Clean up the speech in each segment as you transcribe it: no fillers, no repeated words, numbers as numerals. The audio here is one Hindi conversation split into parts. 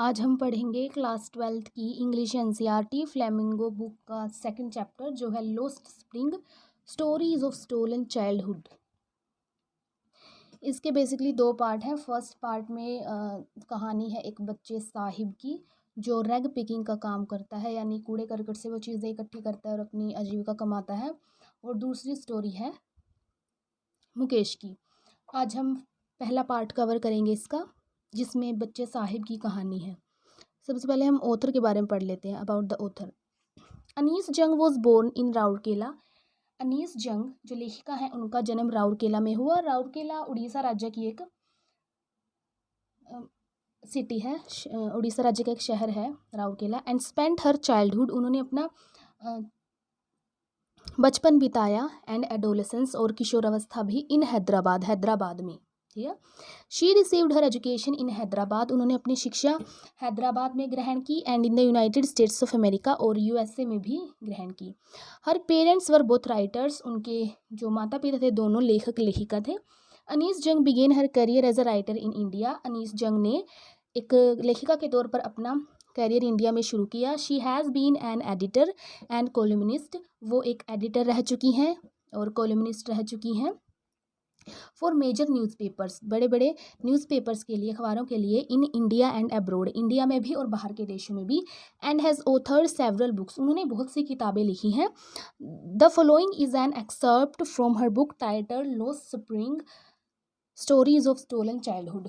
आज हम पढ़ेंगे क्लास 12th की इंग्लिश एनसीईआरटी फ्लेमिंगो बुक का सेकंड चैप्टर जो है lost spring stories of stolen childhood. इसके बेसिकली दो पार्ट हैं। फर्स्ट पार्ट में कहानी है एक बच्चे साहिब की जो रैग पिकिंग का काम करता है, यानी कूड़े करकट से वो चीज़ें इकट्ठी करता है और अपनी आजीविका कमाता है। और दूसरी स्टोरी है मुकेश की। आज हम पहला पार्ट कवर करेंगे इसका, जिसमें बच्चे साहिब की कहानी है। सबसे पहले हम ऑथर के बारे में पढ़ लेते हैं। About the author, Anees Jung was born in Rourkela. Anees Jung जो लेखिका है उनका जन्म राउरकेला में हुआ। राउरकेला उड़ीसा राज्य की एक सिटी है, उड़ीसा राज्य का एक शहर है Rourkela. And spent her childhood, उन्होंने अपना बचपन बिताया एंड एडोलेसेंस और किशोरावस्था भी इन हैदराबाद में। ठीक है। She received her education in Hyderabad, उन्होंने अपनी शिक्षा हैदराबाद में ग्रहण की। And in the United states of America, और यूएसए में भी ग्रहण की। हर पेरेंट्स वर बोथ राइटर्स, उनके जो माता पिता थे दोनों लेखक लेखिका थे। Anees Jung began her career as a writer in India, Anees Jung ने एक लेखिका के तौर पर अपना करियर इंडिया में शुरू किया। She has been an editor and columnist, वो एक एडिटर रह चुकी हैं और कॉलमनिस्ट रह चुकी हैं फॉर मेजर न्यूज़पेपर्स, बड़े बड़े न्यूज़पेपर्स के लिए, अखबारों के लिए, in India and abroad, India में भी और बाहर के देशों में भी। And has authored several books, उन्होंने बहुत सी किताबें लिखी हैं। The following is an excerpt from her book title lost spring stories of stolen childhood.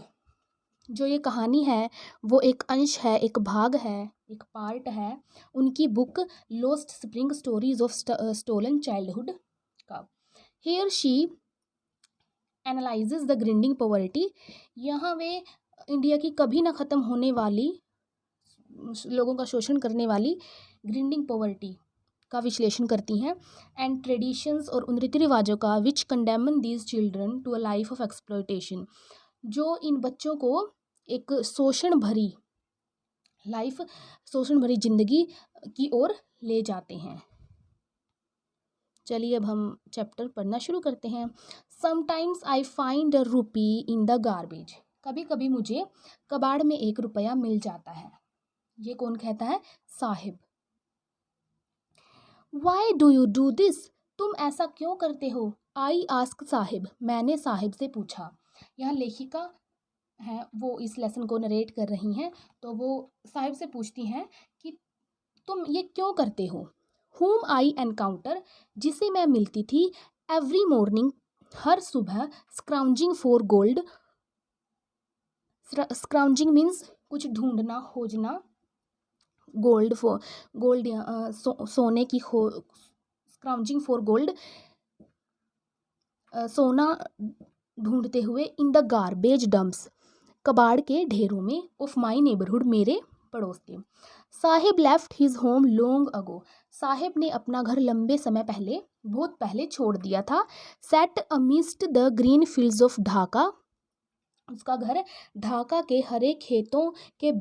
जो ये कहानी है वो एक अंश है, एक भाग है, एक पार्ट है उनकी book Lost spring stories of stolen Childhood का। Here she analyses the grinding poverty, यहाँ वे इंडिया की कभी ना ख़त्म होने वाली, लोगों का शोषण करने वाली ग्रिंडिंग पॉवर्टी का विश्लेषण करती हैं। एंड ट्रेडिशंस, और उन रीति रिवाजों का, which condemn these children to a life of exploitation, जो इन बच्चों को एक शोषण भरी लाइफ, शोषण भरी जिंदगी की ओर ले जाते हैं। चलिए अब हम चैप्टर पढ़ना शुरू करते हैं। Sometimes I find a rupee in the garbage, कभी कभी मुझे कबाड़ में 1 रुपया मिल जाता है। ये कौन कहता है? Sahib. Why do you do this, तुम ऐसा क्यों करते हो? आई आस्क साहिब, मैंने साहिब से पूछा। यहाँ लेखिका हैं वो इस लेसन को नरेट कर रही हैं, तो वो साहिब से पूछती हैं कि तुम ये क्यों करते हो। whom आई एनकाउंटर, जिसे मैं मिलती थी, एवरी मॉर्निंग, हर सुबह, स्क्राउंजिंग फॉर गोल्ड, स्क्राउंजिंग मीन्स कुछ ढूंढना, खोजना, गोल्ड फॉर गोल्ड, सोने की स्क्राउंजिंग फॉर गोल्ड, सोना ढूंढते हुए, इन द गार्बेज डंप्स, कबाड़ के ढेरों में, ऑफ माई नेबरहुड, मेरे पड़ोस के। Sahib left his home long ago, Sahib ने अपना घर लंबे समय पहले, बहुत पहले छोड़ दिया था। Set amidst the green fields of Dhaka, उसका घर ढाका के हरे खेतों के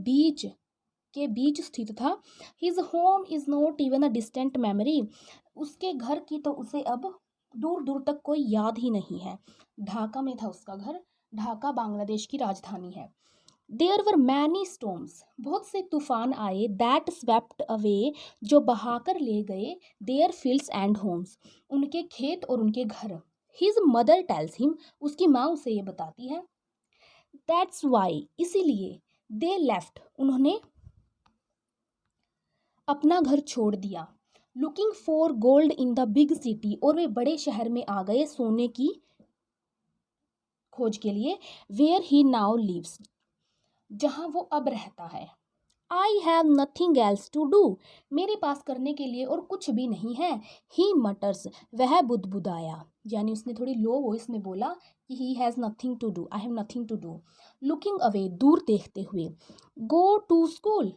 बीच स्थित था। His home is not even a distant memory, उसके घर की तो उसे अब दूर दूर तक कोई याद ही नहीं है। ढाका में था उसका घर, ढाका बांग्लादेश की राजधानी है। देयर वर मैनी स्टॉर्म्स, बहुत से तूफान आए, दैट स्वेप्ट अवे, जो बहाकर ले गए, देयर फील्ड्स एंड होम्स, उनके खेत और उनके घर। हिज मदर टेल्स हिम, उसकी माँ उसे ये बताती है। दैट्स वाई, इसीलिए, दे लेफ्ट, उन्होंने अपना घर छोड़ दिया। Looking for gold in the big city, और वे बड़े शहर में आ गए सोने की खोज के लिए। वेयर ही नाउ लिव्स, जहाँ वो अब रहता है। I have nothing else to do, मेरे पास करने के लिए और कुछ भी नहीं है। ही मटर्स, वह बुदबुदाया, यानी उसने थोड़ी लो वॉइस में बोला कि he has nothing to do, I have nothing to do. Looking away, दूर देखते हुए। गो टू स्कूल,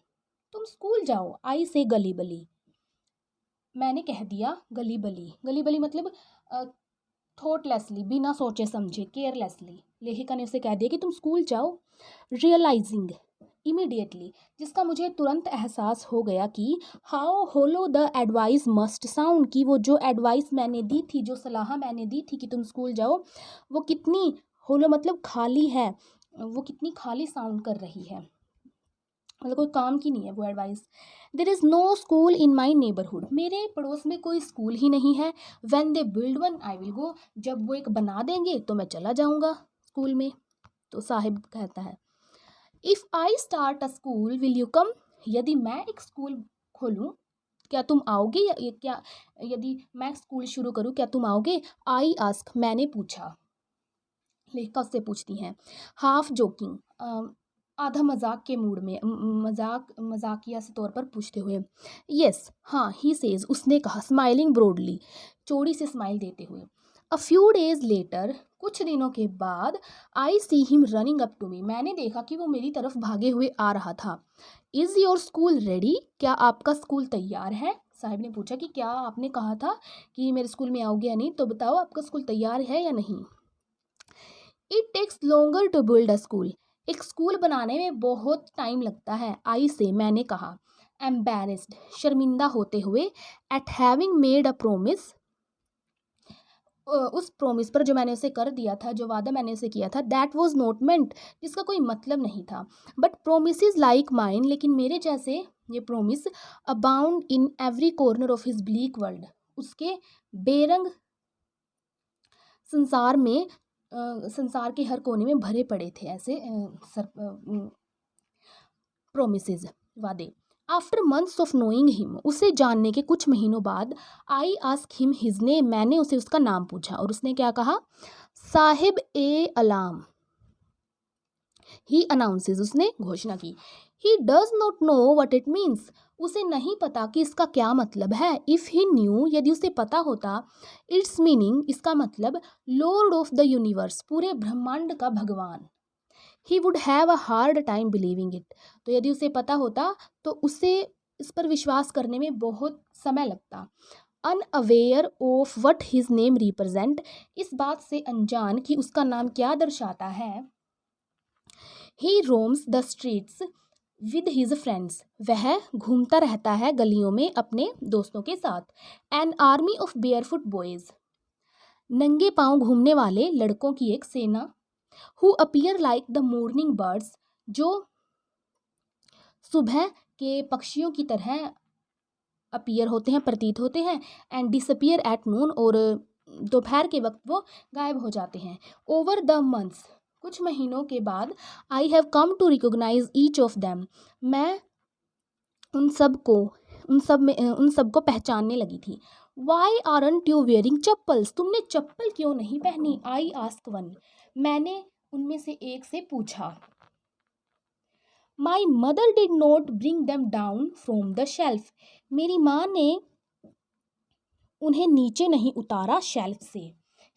तुम स्कूल जाओ। आई से गली बली, मैंने कह दिया गली बली। गली बली मतलब थॉटलेसली, बिना सोचे समझे, केयरलेसली, लेखिका ने उसे कह दिया कि तुम स्कूल जाओ। रियलाइजिंग इमीडिएटली, जिसका मुझे तुरंत एहसास हो गया कि how hollow the advice must sound, कि वो जो एडवाइस मैंने दी थी, जो सलाह मैंने दी थी कि तुम स्कूल जाओ, वो कितनी, होलो मतलब खाली है, वो कितनी खाली साउंड कर रही है। मतलब कोई काम की नहीं है वो advice. There is no school in my neighbourhood, मेरे पड़ोस में कोई स्कूल ही नहीं है। When they build one I will go, जब वो एक बना देंगे तो मैं चला जाऊँगा स्कूल में। तो साहिब कहता है if I start a school will you come, यदि मैं एक स्कूल खोलूँ क्या तुम आओगे, या क्या यदि मैं स्कूल शुरू करूँ क्या तुम आओगे। आई आस्क, मैंने पूछा, लेखिका उससे पूछती हैं, हाफ जोकिंग, आधा मजाक के मूड में, मजाकिया से तौर पर पूछते हुए। यस हाँ, ही सेज, उसने कहा, स्माइलिंग ब्रॉडली, चौड़ी से स्माइल देते हुए। अ फ्यू डेज लेटर, कुछ दिनों के बाद, I see him running up to me, मैंने देखा कि वो मेरी तरफ भागे हुए आ रहा था। इज़ योर स्कूल रेडी, क्या आपका स्कूल तैयार है। साहिब ने पूछा कि क्या आपने कहा था कि मेरे स्कूल में आओगे या नहीं, तो बताओ आपका स्कूल तैयार है या नहीं। It takes longer to build a school, एक स्कूल बनाने में बहुत टाइम लगता है। आई से, मैंने कहा, एम्बेरेस्ड, शर्मिंदा होते हुए, eight having made a promise, उस प्रोमिस पर जो मैंने उसे कर दिया था, जो वादा मैंने उसे किया था, दैट वॉज नॉट मेंट, जिसका कोई मतलब नहीं था। बट प्रोमिस लाइक माइन, लेकिन मेरे जैसे ये promise, abound in every corner of his bleak world, उसके बेरंग संसार में, संसार के हर कोने में भरे पड़े थे ऐसे प्रोमिसेस, वादे। After months of knowing him, उसे जानने के कुछ महीनों बाद, I ask him his name, मैंने उसे उसका नाम पूछा और उसने क्या कहा, साहिब ए अलाम। ही अनाउंसेस, उसने घोषणा की। He does not know what it means, उसे नहीं पता कि इसका क्या मतलब है। इफ़ ही न्यू, यदि उसे पता होता, इट्स मीनिंग, इसका मतलब, लॉर्ड ऑफ द यूनिवर्स, पूरे ब्रह्मांड का भगवान। He would have a hard time believing it, तो यदि उसे पता होता तो उसे इस पर विश्वास करने में बहुत समय लगता। Unaware of what his name represent, इस बात से अनजान कि उसका नाम क्या दर्शाता है। He roams the streets with his friends, वह घूमता रहता है गलियों में अपने दोस्तों के साथ। An army of barefoot boys, नंगे पांव घूमने वाले लड़कों की एक सेना। Who appear like the morning birds, जो सुबह के पक्षियों की तरह अपीयर होते हैं, प्रतीत होते हैं। एंड डिसअपियर एट नून, और दोपहर के वक्त वो गायब हो जाते हैं। ओवर द मंथ्स, कुछ महीनों के बाद, I have come to recognise each of them, मैं उन सब को पहचानने लगी थी। Why aren't you wearing chappals, तुमने चप्पल क्यों नहीं पहनी। आई आस्क वन, मैंने उनमें से एक से पूछा। My mother did not bring them down from the shelf, मेरी माँ ने उन्हें नीचे नहीं उतारा शेल्फ से।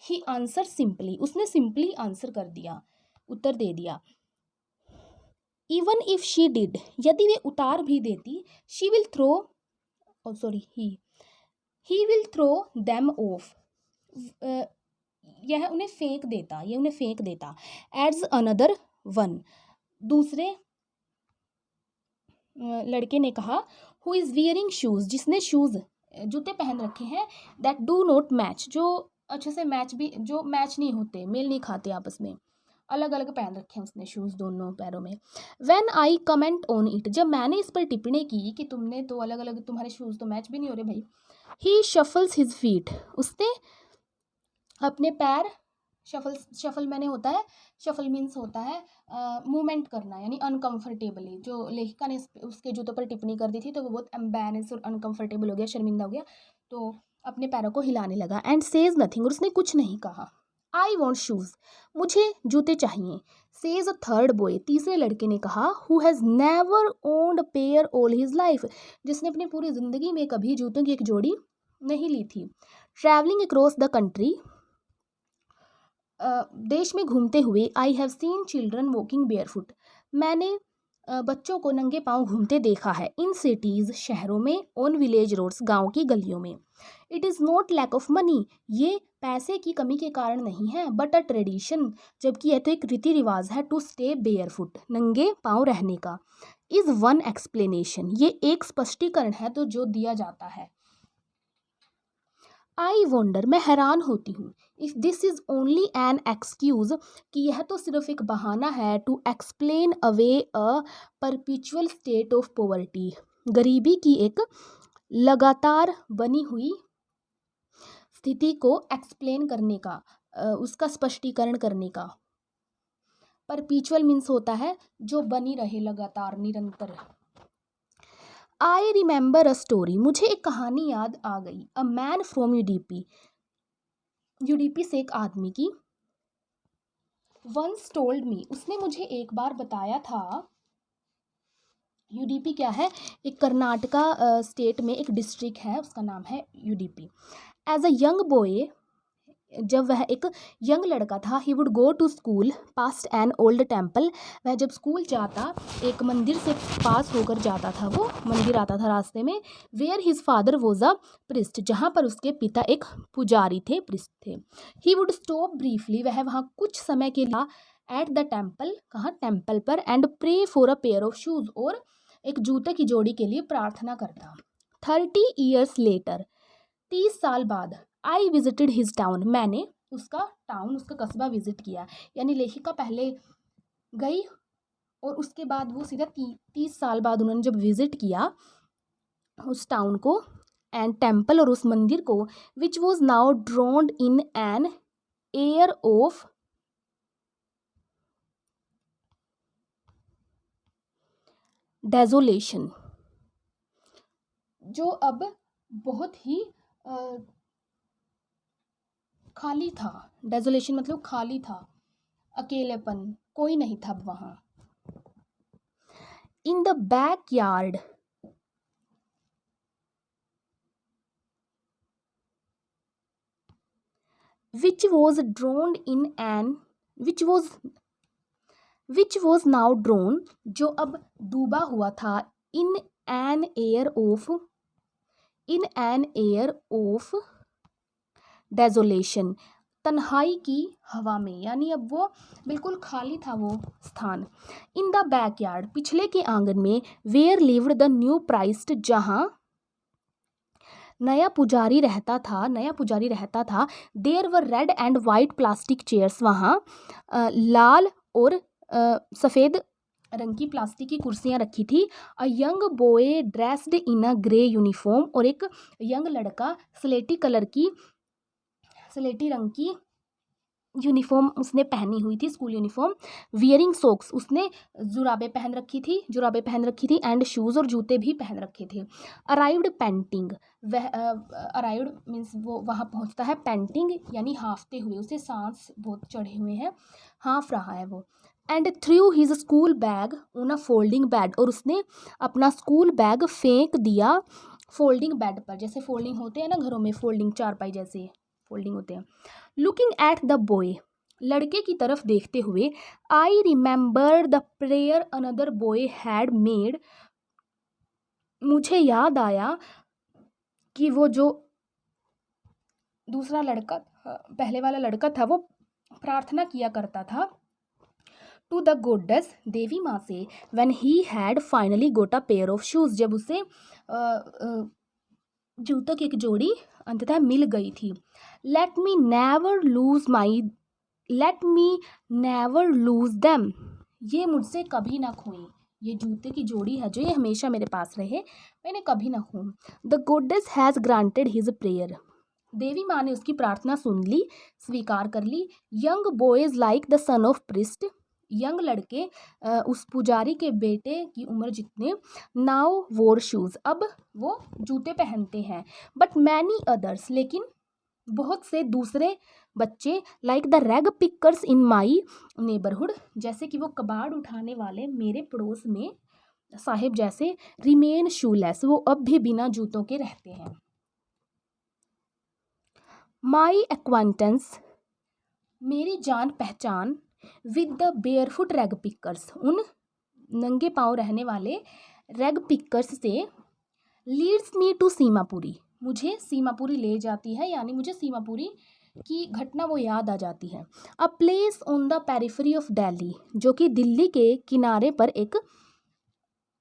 ही आंसर सिंपली, उसने सिंपली आंसर कर दिया, उत्तर दे दिया। इवन इफ शी डिड, यदि वे उतार भी देती, she will throw, he will throw them off, यह उन्हें फेंक देता, ये उन्हें फेंक देता। एड्स अनदर वन, दूसरे लड़के ने कहा, हु इज़ वियरिंग शूज़, जिसने शूज़, जूते पहन रखे हैं, दैट डू नॉट मैच, जो अच्छे से मैच भी, जो मैच नहीं होते, मेल नहीं खाते आपस में, अलग अलग पहन रखे हैं उसने शूज़ दोनों पैरों में। When I comment on it, जब मैंने इस पर टिप्पणी की कि तुमने तो अलग अलग, तुम्हारे शूज़ तो मैच भी नहीं हो रहे भाई। ही शफल्स हिज फीट, उसने अपने पैर, शफल मैंने होता है, शफल मीन्स होता है मूवमेंट करना, यानी अनकंफर्टेबली। जो लेखिका ने उसके जूतों पर टिप्पणी कर दी थी तो वो बहुत एम्बैरेस और अनकंफर्टेबल हो गया, शर्मिंदा हो गया, तो अपने पैरों को हिलाने लगा। एंड सेज नथिंग, और उसने कुछ नहीं कहा। आई वॉन्ट शूज़, मुझे जूते चाहिए। सेज अ थर्ड बॉय, तीसरे लड़के ने कहा, who has never owned pair all his life, जिसने अपनी पूरी ज़िंदगी में कभी जूतों की एक जोड़ी नहीं ली थी। ट्रैवलिंग अक्रॉस द कंट्री, देश में घूमते हुए, I have seen children walking barefoot, मैंने बच्चों को नंगे पांव घूमते देखा है। इन सिटीज़, शहरों में। ऑन विलेज रोड्स, गाँव की गलियों में। It is not lack of money, ये पैसे की कमी के कारण नहीं है, बट अ ट्रेडिशन, जबकि यह तो एक रीति रिवाज है, टू स्टे बेयरफुट, नंगे पांव रहने का। इज़ वन एक्सप्लेनेशन, ये एक स्पष्टीकरण है तो जो दिया जाता है। आई वंडर, मैं हैरान होती हूँ, if this is only an excuse, कि यह तो सिर्फ एक बहाना है, to explain away a perpetual state of poverty, गरीबी की एक लगातार बनी हुई स्थिति को एक्सप्लेन करने का, उसका स्पष्टीकरण करने का। परपिचुअल मीन्स होता है जो बनी रहे, लगातार, निरंतर। आई रिमेंबर अ स्टोरी, मुझे एक कहानी याद आ गई। A man from UDP, UDP से एक आदमी की। वंस टोल्ड मी, उसने मुझे एक बार बताया था। यूडीपी क्या है? एक कर्नाटका स्टेट में एक डिस्ट्रिक्ट है, उसका नाम है Udipi. As a young boy, जब वह एक यंग लड़का था, he would go to school past an old temple, वह जब स्कूल जाता एक मंदिर से पास होकर जाता था, वो मंदिर आता था रास्ते में। Where his father was a priest, जहाँ पर उसके पिता एक पुजारी थे, प्रिस्ट थे। ही वुड स्टॉप ब्रीफली, वह वहाँ कुछ समय के लिए एट द टेम्पल, कहाँ? टेम्पल पर, and pray for a pair of shoes, और एक जूते की जोड़ी के लिए प्रार्थना करता। 30 ईयर्स लेटर, 30 साल बाद, आई विजिटेड हिज टाउन, मैंने उसका टाउन, उसका कस्बा विजिट किया। यानी लेखिका पहले गई और उसके बाद वो सीधा 30 साल बाद उन्होंने जब विजिट किया उस टाउन को एंड टेम्पल, और उस मंदिर को, which was now drowned in an air of desolation, जो अब बहुत ही खाली था। डेजोलेशन मतलब खाली था, अकेलेपन, कोई नहीं था वहाँ। In the back yard, which was drowned in an which was now drowned, जो अब डूबा हुआ था, in an air of desolation, तन्हाई की हवा में, यानी अब वो बिल्कुल खाली था वो स्थान। इन द बैकयार्ड, पिछले के आंगन में, where lived the new priest, जहाँ नया पुजारी रहता था। There were red and white plastic chairs, वहाँ लाल और सफ़ेद रंग की प्लास्टिक की कुर्सियाँ रखी थी। अ young boy dressed in a grey uniform, और एक यंग लड़का स्लेटी रंग की यूनिफॉर्म उसने पहनी हुई थी, स्कूल यूनिफॉर्म। वियरिंग सॉक्स, उसने जुराबें पहन रखी थी एंड शूज़, और जूते भी पहन रखे थे। अराइव्ड पेंटिंग, वह अराइव्ड मीन्स वो वहाँ पहुँचता है, पेंटिंग यानी हाँफते हुए, उसे सांस बहुत चढ़े हुए हैं, हाँफ रहा है वो। And through his school bag on a folding bed, और उसने अपना स्कूल बैग फेंक दिया फोल्डिंग बेड पर, जैसे फोल्डिंग होते हैं ना घरों में, फोल्डिंग चारपाई जैसे फोल्डिंग होते हैं। लुकिंग एट द बॉय, लड़के की तरफ देखते हुए, I remember the prayer another boy had made, मुझे याद आया कि वो जो दूसरा लड़का, पहले वाला लड़का था, वो प्रार्थना किया करता था टू द गोडेस, देवी माँ से, when he had finally got a pair of shoes, जब उसे जूतों की एक जोड़ी अंततः मिल गई थी। Let me never lose them, ये मुझसे कभी ना खोई, ये जूते की जोड़ी है जो ये हमेशा मेरे पास रहे, मैंने कभी ना खोऊं। The goddess has granted his prayer, देवी माँ ने उसकी प्रार्थना सुन ली, स्वीकार कर ली। Young boys like the son of priest, young लड़के उस पुजारी के बेटे की उम्र जितने, नाउ वोर शूज़, अब वो जूते पहनते हैं। बट मैनी अदर्स, लेकिन बहुत से दूसरे बच्चे, like the rag pickers in my neighbourhood, जैसे कि वो कबाड़ उठाने वाले मेरे पड़ोस में साहिब जैसे, रिमेन शूलेस, वो अब भी बिना जूतों के रहते हैं। माई एक्वांटेंस, मेरी जान पहचान, with the barefoot rag pickers, उन नंगे पाँव रहने वाले रैग पिकर्स से, लीड्स मी टू सीमापुरी, मुझे सीमापुरी ले जाती है, यानी मुझे सीमापुरी की घटना वो याद आ जाती है। A place on the periphery of Delhi, जो कि दिल्ली के किनारे पर एक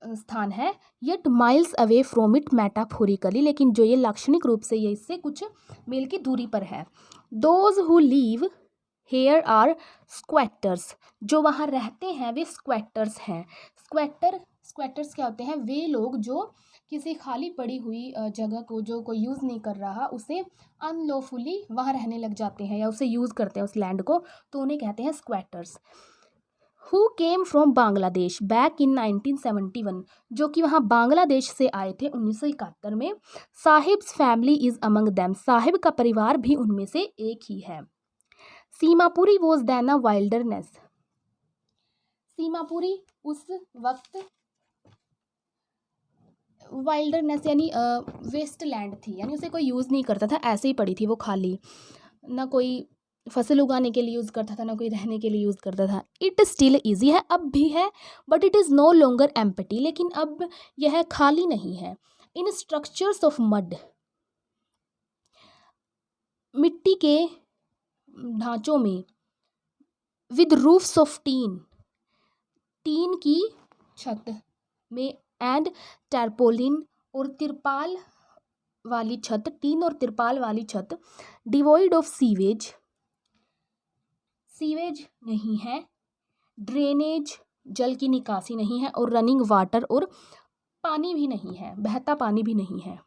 स्थान है, yet miles away from it metaphorically, लेकिन जो ये लाक्षणिक रूप से ये इससे कुछ मील की दूरी पर है। Those who live here are squatters, जो वहाँ रहते हैं वे स्क्वैटर्स हैं। स्क्वैटर्स क्या होते हैं? वे लोग जो किसी खाली पड़ी हुई जगह को जो कोई यूज़ नहीं कर रहा उसे अनलॉफुली वहाँ रहने लग जाते हैं या उसे यूज़ करते हैं उस लैंड को, तो उन्हें कहते हैं squatters. Who came from Bangladesh back in 1971, जो कि वहाँ बांग्लादेश से आए थे 1971 में। Saheb's family is among them, Saheb का परिवार भी उनमें से एक ही है। Seemapuri was then a wilderness, Seemapuri उस वक्त वाइल्डरनेस यानी वेस्ट लैंड थी, यानी उसे कोई यूज़ नहीं करता था, ऐसे ही पड़ी थी वो खाली, ना कोई फसल उगाने के लिए यूज़ करता था ना कोई रहने के लिए यूज़ करता था। इट स्टिल ईजी है, अब भी है, but it is no longer empty, लेकिन अब यह खाली नहीं है। इन स्ट्रक्चर्स ऑफ मड, मिट्टी के ढांचों में, with roofs of tin, tin की छत में, एंड टैरपोलिन और तिरपाल वाली छत, टीन और तिरपाल वाली छत, डिवॉइड ऑफ सीवेज, सीवेज नहीं है, ड्रेनेज जल की निकासी नहीं है, और रनिंग वाटर और पानी भी नहीं है, बहता पानी भी नहीं है।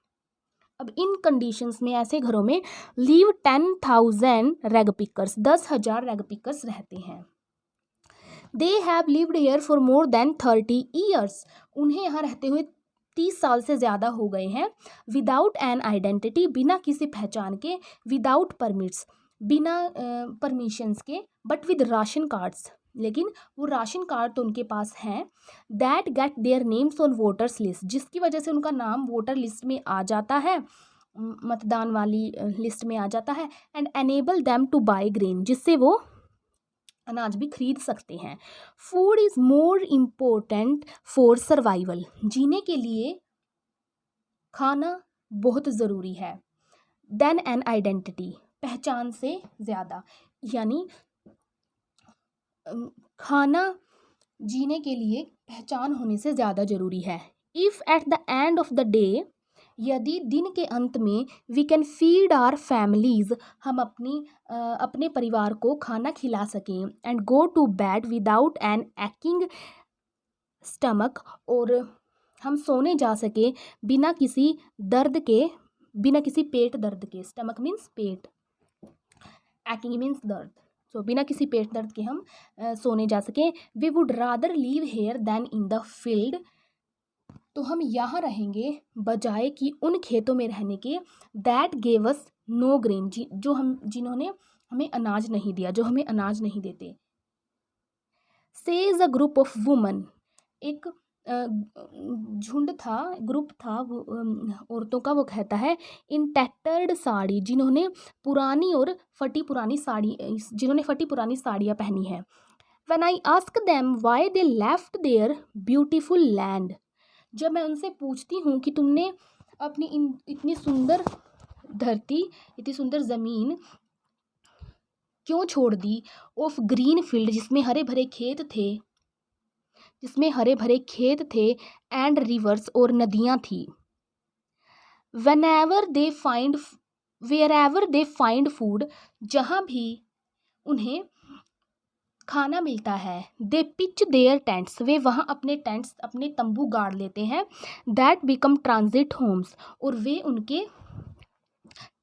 अब इन कंडीशंस में ऐसे घरों में leave 10,000 rag pickers, 10,000 rag pickers रहते हैं। They have lived here for more than 30 years, उन्हें यहाँ रहते हुए 30 साल से ज़्यादा हो गए हैं। विदाउट एन आइडेंटिटी, बिना किसी पहचान के, विदाउट परमिट्स, बिना परमिशंस के, बट विद राशन कार्ड्स, लेकिन वो राशन कार्ड तो उनके पास हैं। That get their names on voters list, जिसकी वजह से उनका नाम वोटर लिस्ट में आ जाता है, मतदान वाली लिस्ट में आ जाता है। And enable them two by grain, जिससे वो अनाज भी खरीद सकते हैं। Food is more important for survival, जीने के लिए खाना बहुत ज़रूरी है। देन एन आइडेंटिटी, पहचान से ज़्यादा, यानी खाना जीने के लिए पहचान होने से ज़्यादा ज़रूरी है। If at the end of the day, यदि दिन के अंत में, we can feed our families, हम अपने परिवार को खाना खिला सकें, and go to bed without an aching stomach, और हम सोने जा सके बिना किसी दर्द के, बिना किसी पेट दर्द के, स्टमक मीन्स पेट, एक्किंग मीन्स दर्द, सो बिना किसी पेट दर्द के हम सोने जा सकें। We would rather live here than in the field, तो हम यहाँ रहेंगे बजाय कि उन खेतों में रहने के। That gave us know grain, जिन्होंने हमें अनाज नहीं दिया, जो हमें अनाज नहीं देते। Says a group of woman, एक झुंड था, ग्रुप था औरतों का, वो कहता है, इन टैटर्ड साड़ी, जिन्होंने फटी पुरानी साड़ियाँ पहनी हैं। When I ask them why they left their beautiful land, जब मैं उनसे पूछती हूँ कि तुमने अपनी इतनी सुंदर धरती, इतनी सुंदर ज़मीन क्यों छोड़ दी, ऑफ ग्रीन फील्ड, जिसमें हरे भरे खेत थे, एंड रिवर्स, और नदियाँ थी। Wherever they find food, जहाँ भी उन्हें खाना मिलता है, दे पिच देयर टेंट्स, वे वहाँ अपने तंबू गाड़ लेते हैं। दैट बिकम ट्रांजिट होम्स, और वे उनके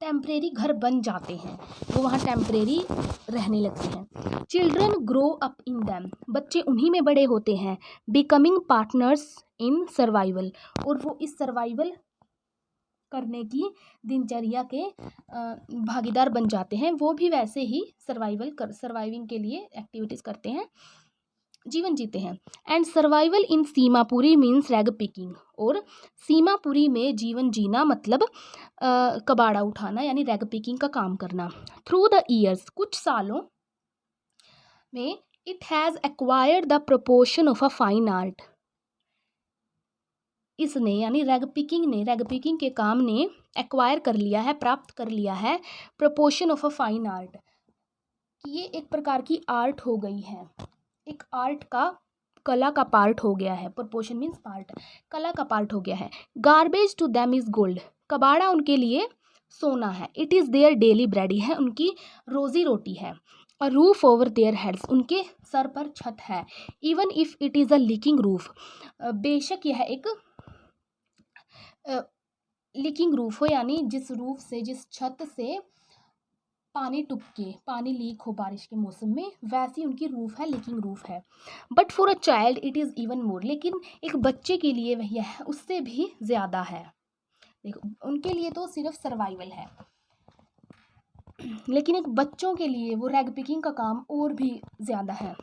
टेम्परेरी घर बन जाते हैं, वो वहाँ टेम्परेरी रहने लगते हैं। Children grow up in them, बच्चे उन्हीं में बड़े होते हैं। बिकमिंग पार्टनर्स इन सर्वाइवल, और वो इस सर्वाइवल करने की दिनचर्या के भागीदार बन जाते हैं। वो भी वैसे ही सर्वाइविंग के लिए एक्टिविटीज़ करते हैं, जीवन जीते हैं। And survival in Seemapuri means rag picking, और सीमापुरी में जीवन जीना मतलब कबाड़ा उठाना, यानी रैग पिकिंग का काम करना। थ्रू द ईयर्स, कुछ सालों में, it has acquired the proportion of a fine art, इसने यानी रैग पिकिंग के काम ने एक्वायर कर लिया है, प्राप्त कर लिया है, proportion of a fine art, ये एक प्रकार की आर्ट हो गई है, एक आर्ट का कला का पार्ट हो गया है। प्रोपोर्शन मीन्स पार्ट, कला का पार्ट हो गया है। Garbage to them is gold, कबाड़ा उनके लिए सोना है। It is their daily bread, है उनकी रोजी रोटी है। A roof over their heads, उनके सर पर छत है। Even if it is a leaking roof, बेशक यह एक लीकिंग रूफ हो, यानी जिस रूफ से, जिस छत से पानी टपके, पानी लीक हो बारिश के मौसम में, वैसी उनकी रूफ है, लीकिंग रूफ है। But for a child it is even more, लेकिन एक बच्चे के लिए वह यह उससे भी ज़्यादा है। देखो, उनके लिए तो सिर्फ सर्वाइवल है, लेकिन एक बच्चों के लिए वो रैग पिकिंग का काम और भी ज़्यादा है।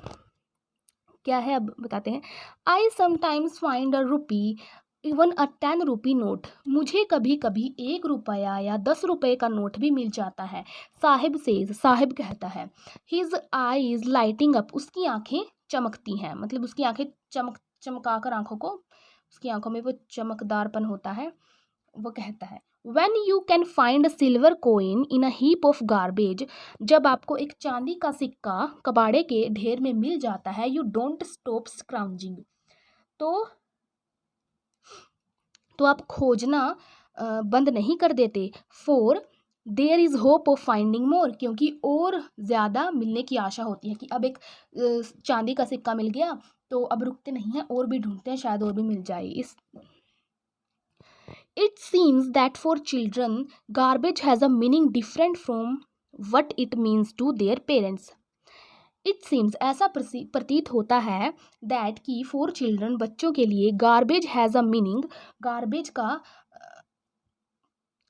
क्या है अब बताते हैं। I sometimes find a rupee even a 10 rupee note, मुझे कभी कभी 1 रुपया या 10 रुपये का नोट भी मिल जाता है। साहिब सेज, साहिब कहता है। हिज आईज लाइटिंग अप, उसकी आंखें चमकती हैं, मतलब उसकी आंखें चमका कर आंखों को, उसकी आंखों में वो चमकदारपन होता है। वो कहता है When you can find a silver coin in a heap of garbage, जब आपको एक चांदी का सिक्का कबाड़े के ढेर में मिल जाता है, you don't stop scrounging, तो आप खोजना बंद नहीं कर देते। For there is hope of finding more, क्योंकि और ज़्यादा मिलने की आशा होती है कि अब एक चांदी का सिक्का मिल गया तो अब रुकते नहीं हैं, और भी ढूंढते हैं, शायद और भी मिल जाए। इस It seems that for children, garbage has a meaning different from what it means to their parents. It seems, ऐसा प्रतीत होता है, that कि for children, बच्चों के लिए, garbage has a meaning,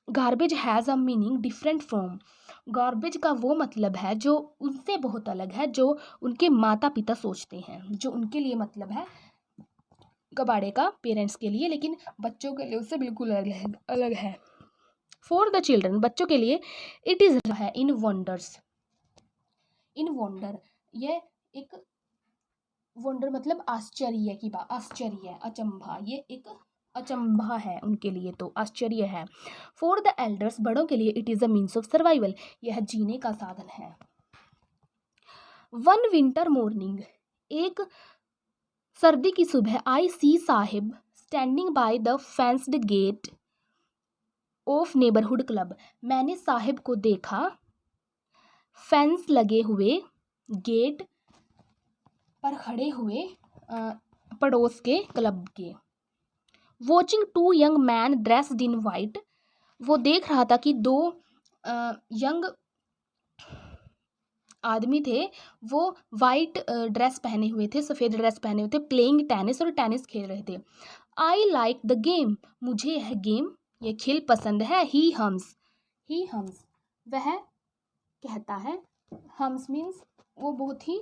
garbage has a meaning different from, garbage का वो मतलब है जो उनसे बहुत अलग है, जो उनके माता पिता सोचते हैं, जो उनके लिए मतलब है कबाड़े का पेरेंट्स के लिए, लेकिन बच्चों के लिए उससे बिल्कुल अलग है। फॉर द चिल्ड्रन, बच्चों के लिए, इट इज़ है इन वंडर्स, इन वंडर, ये एक वंडर मतलब आश्चर्य की बात, आश्चर्य, अचंभा, ये एक अचंभा है उनके लिए, तो आश्चर्य है। फॉर द एल्डर्स, बड़ों के लिए, it is a means of survival, यह जीने का साधन है। वन विंटर मॉर्निंग, एक सर्दी की सुबह, I see Saheb standing by the fenced gate of neighbourhood club, मैंने साहिब को देखा फेंस लगे हुए गेट पर खड़े हुए पड़ोस के क्लब के। Watching two young man dressed in white, वो देख रहा था कि 2 यंग आदमी थे, वो वाइट ड्रेस पहने हुए थे, सफ़ेद ड्रेस पहने हुए थे, प्लेइंग टेनिस, और टेनिस खेल रहे थे। आई लाइक द गेम, मुझे यह गेम, ये खेल पसंद है। ही हम्स, वह कहता है। हम्स मीन्स वो बहुत ही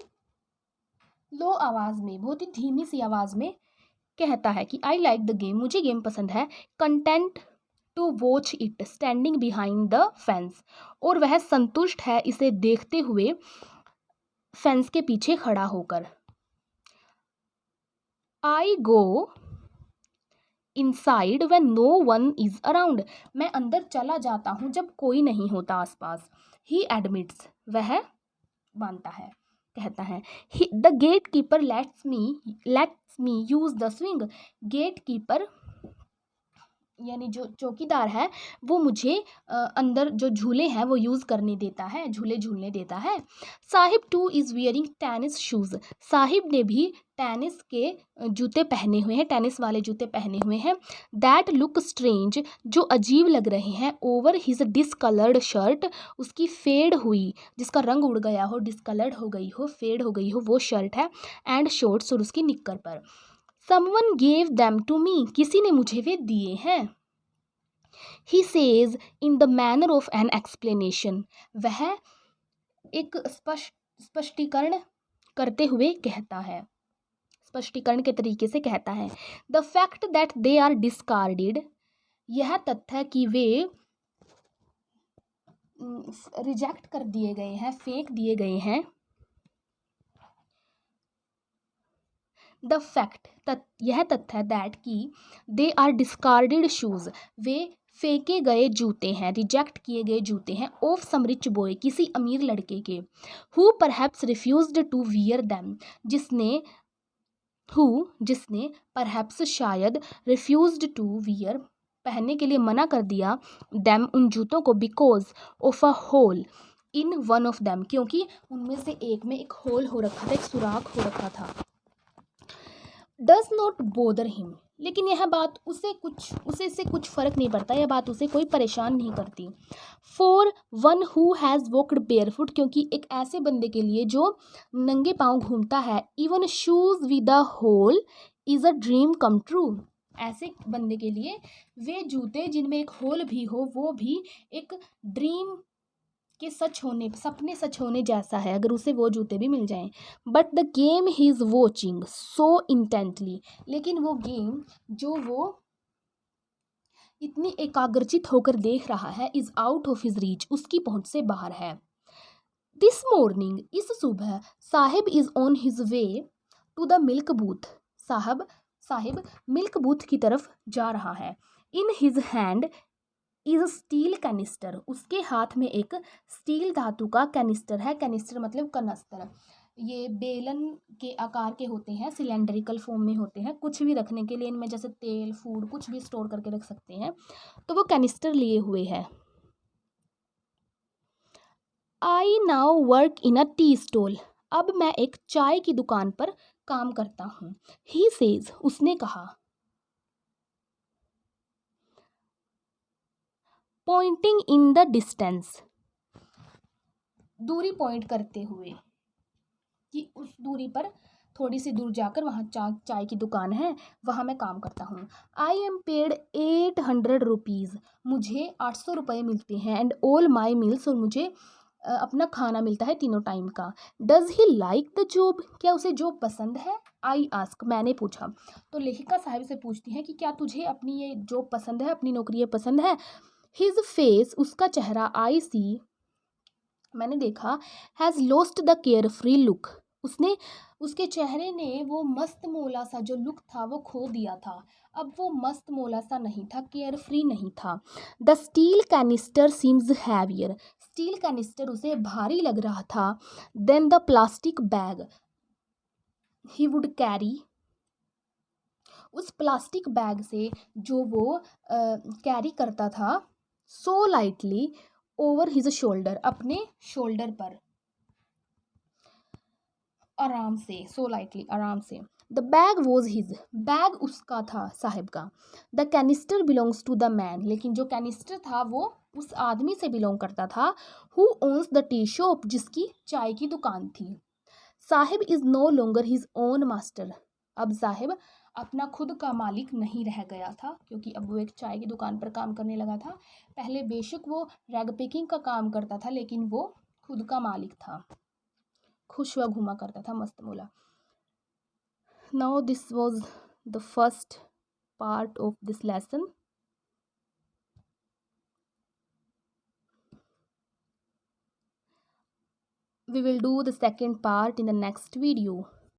लो आवाज़ में, बहुत ही धीमी सी आवाज़ में कहता है कि आई लाइक द गेम, मुझे गेम पसंद है। Content to watch it standing behind the fence, और वह संतुष्ट है इसे देखते हुए फेंस के पीछे खड़ा होकर। I go inside when no one is around, मैं अंदर चला जाता हूँ जब कोई नहीं होता आसपास। ही एडमिट्स, वह मानता है, कहता है। The gatekeeper lets me use the swing, gatekeeper यानी जो चौकीदार है, वो मुझे अंदर जो झूले हैं वो यूज़ करने देता है, झूले झूलने देता है। Sahib two is wearing tennis shoes, Sahib ने भी टेनिस के जूते पहने हुए हैं, टेनिस वाले जूते पहने हुए हैं। दैट लुक स्ट्रेंज, जो अजीब लग रहे हैं। ओवर हिज डिसकलर्ड शर्ट, उसकी फेड हुई, जिसका रंग उड़ गया हो, डिसकलर्ड हो गई हो, फेड हो गई हो, वो शर्ट है। एंड शॉर्ट्स, और उसकी निक्कर पर। Someone gave them to me, किसी ने मुझे वे दिए हैं। He says in the manner of an explanation, वह एक स्पष्टीकरण करते हुए कहता है, स्पष्टीकरण के तरीके से कहता है। The fact that they are discarded, यह तथ्य कि वे रिजेक्ट कर दिए गए हैं, फेंक दिए गए हैं। द फैक्ट, यह तथ्य दैट कि दे आर डिस्कार्डेड शूज़, वे फेंके गए जूते हैं, रिजेक्ट किए गए जूते हैं। ऑफ सम रिच बॉय, किसी अमीर लड़के के। Who perhaps refused to wear them, जिसने हु जिसने परहैप्स शायद रिफ्यूज्ड टू वियर पहनने के लिए मना कर दिया दैम उन जूतों को because of a hole in one of them क्योंकि उनमें से एक में एक होल हो रखा था, एक सुराख हो रखा था। डज नॉट बोदर हिम लेकिन यह बात उसे से कुछ फ़र्क नहीं पड़ता, यह बात उसे कोई परेशान नहीं करती। For one who has walked barefoot क्योंकि एक ऐसे बंदे के लिए जो नंगे पाँव घूमता है, even shoes with a hole is a dream come true ऐसे बंदे के लिए वे जूते जिनमें एक होल भी हो वो भी एक ड्रीम के सपने सच होने जैसा है अगर उसे वो जूते भी मिल जाएं। But the game he is watching so intently लेकिन वो गेम जो वो इतनी एकाग्रचित होकर देख रहा है is out of his reach उसकी पहुंच से बाहर है। दिस मॉर्निंग इस सुबह Saheb is on his way to the milk booth Saheb milk booth की तरफ जा रहा है। In his hand is steel canister उसके हाथ में एक स्टील धातु का कैनिस्टर है। कैनिस्टर मतलब कनस्तर, ये बेलन के आकार के होते हैं, सिलेंड्रिकल फॉर्म में होते हैं, कुछ भी रखने के लिए इनमें जैसे तेल फूड कुछ भी स्टोर करके रख सकते हैं, तो वो कैनिस्टर लिए हुए है। I now work in a tea stall अब मैं एक चाय की दुकान पर काम करता हूँ। ही सेज उसने कहा पॉइंटिंग इन द डिस्टेंस दूरी पॉइंट करते हुए कि उस दूरी पर थोड़ी सी दूर जाकर वहाँ चाय की दुकान है, वहाँ मैं काम करता हूँ। आई एम पेड 800 रुपीज़ मुझे 800 रुपये मिलते हैं एंड ऑल माई मील्स और मुझे अपना खाना मिलता है तीनों टाइम का। Does he like the job क्या उसे जॉब पसंद है? आई आस्क मैंने पूछा। तो लेखिका साहिब से पूछती हैं कि क्या तुझे अपनी ये जॉब पसंद है, अपनी नौकरी ये पसंद है? हिज फेस उसका चेहरा आई सी मैंने देखा has lost the care free look उसके चेहरे ने वो मस्त मोला सा जो लुक था वो खो दिया था। अब वो मस्त मोला सा नहीं था, केयर फ्री नहीं था। The steel canister seems heavier steel canister उसे भारी लग रहा था than the plastic bag he would carry उस प्लास्टिक बैग से जो वो कैरी करता था so lightly over his shoulder अपने शोल्डर पर आराम से, सो लाइटली आराम से। The bag was his bag उसका था साहिब का। The canister belongs to the man लेकिन जो कैनिस्टर था वो उस आदमी से बिलोंग करता था who owns the tea shop जिसकी चाय की दुकान थी। Saheb is no longer his own master अब साहिब अपना खुद का मालिक नहीं रह गया था क्योंकि अब वो एक चाय की दुकान पर काम करने लगा था। पहले बेशक वो रैग पिकिंग का काम करता था लेकिन वो खुद का मालिक था, खुश हुआ घूमा करता था मस्त मोला। Now this was the first part of this lesson. We will do the second part in the next video.